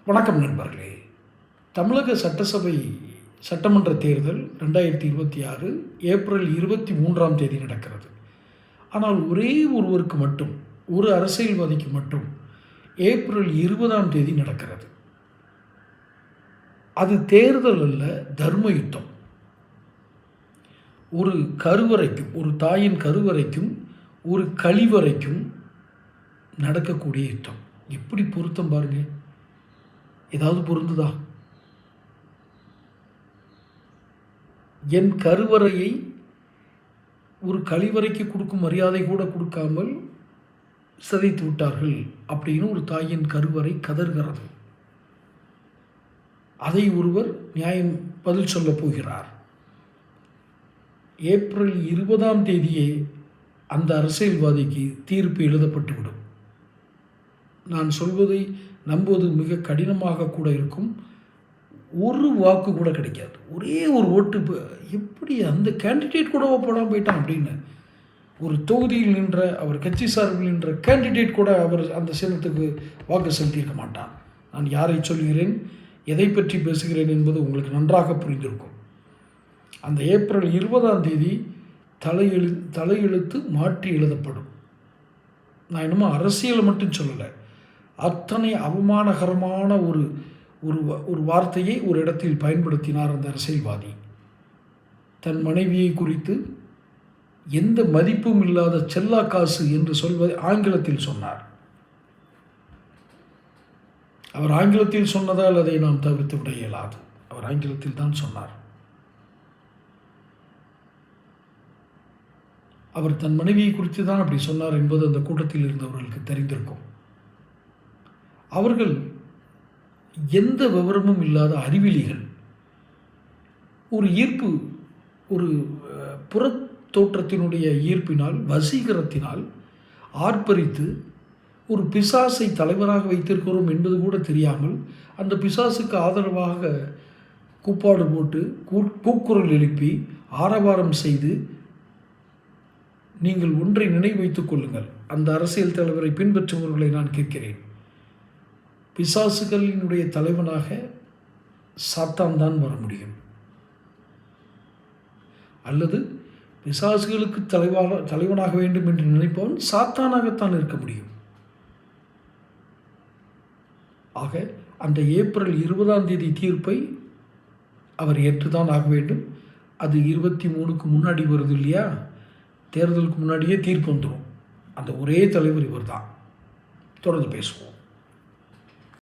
வணக்கம் நண்பர்களே. தமிழக சட்டமன்ற தேர்தல் 2026 ஏப்ரல் 23ஆம் தேதி நடக்கிறது. ஆனால் ஒரே ஒருவருக்கு மட்டும், ஒரு அரசியல்வாதிக்கு மட்டும் ஏப்ரல் 20ஆம் தேதி நடக்கிறது. அது தேர்தல் அல்ல, தர்ம யுத்தம். ஒரு கருவறைக்கும், ஒரு தாயின் கருவறைக்கும், ஒரு கழிவறைக்கும் நடக்கக்கூடிய யுத்தம். எப்படி பொருத்தம் பாருங்க. ஏதாவது பொருந்துதா? என் கருவறையை ஒரு கழிவறைக்கு கொடுக்கும் மரியாதை கூட கொடுக்காமல் சிதைத்து விட்டார்கள் அப்படின்னு ஒரு தாயின் கருவறை கதறுகிறது. அதை ஒருவர் நியாயம் பதில் சொல்ல போகிறார். ஏப்ரல் 20ஆம் தேதியே அந்த அரசியல்வாதிக்கு தீர்ப்பு எழுதப்பட்டுவிடும். நான் சொல்வதை நம்புவது மிக கடினமாக கூட இருக்கும். ஒரு வாக்கு கூட கிடைக்காது. ஒரே ஒரு ஓட்டு. எப்படி அந்த கேண்டிடேட் கூட போடாமல் போயிட்டான் அப்படின்னு ஒரு தொகுதியில் நின்ற, அவர் கட்சி சார்பில் நின்ற கேண்டிடேட் கூட அவர் அந்த சின்னத்துக்கு வாக்கு செலுத்தியிருக்க மாட்டான். நான் யாரை சொல்கிறேன், எதை பற்றி பேசுகிறேன் என்பது உங்களுக்கு நன்றாக புரிந்திருக்கும். அந்த ஏப்ரல் 20ஆம் தேதி தலையெழுத்து மாற்றி எழுதப்படும். நான் என்னமோ அரசியலை மட்டும் சொல்லலை, அத்தனை அவமானகரமான ஒரு வார்த்தையை ஒரு இடத்தில் பயன்படுத்தினார் அந்த அரசியல்வாதி. தன் மனைவியை குறித்து எந்த மதிப்பும் இல்லாத செல்லா காசு என்று சொல்வதை ஆங்கிலத்தில் சொன்னார். அவர் ஆங்கிலத்தில் சொன்னதால் அதை நாம் தவிர்த்து விட இயலாது. அவர் ஆங்கிலத்தில் தான் சொன்னார். அவர் தன் மனைவியை குறித்து தான் அப்படி சொன்னார் என்பது அந்த கூட்டத்தில் இருந்தவர்களுக்கு தெரிந்திருக்கும். அவர்கள் எந்த விவரமும் இல்லாத அறிவிலிகள். ஒரு ஈர்ப்பு, ஒரு புறத்தோற்றத்தினுடைய ஈர்ப்பினால், வசீகரத்தினால் ஆர்ப்பரித்து ஒரு பிசாசை தலைவராக வைத்திருக்கிறோம் என்பது கூட தெரியாமல் அந்த பிசாசுக்கு ஆதரவாக கூப்பாடு போட்டு கூக்குரல் எழுப்பி ஆரவாரம் செய்து, நீங்கள் ஒன்றை நினைவு வைத்துக் கொள்ளுங்கள், அந்த அரசியல் தலைவரை பின்பற்றுபவர்களை நான் கேட்கிறேன், பிசாசுகளினுடைய தலைவனாக சாத்தான் தான் வர முடியும். அல்லது பிசாசுகளுக்கு தலைவனாக வேண்டும் என்று நினைப்பவன் சாத்தானாகத்தான் இருக்க முடியும். ஆக அந்த ஏப்ரல் 20ஆம் தேதி தீர்ப்பை அவர் ஏற்றுதான் ஆக வேண்டும். அது 23க்கு முன்னாடி வருது இல்லையா? தேர்தலுக்கு முன்னாடியே தீர்ப்பு வந்துடும். அந்த ஒரே தலைவர் இவர் தான். தொடர்ந்து பேசுவோம்.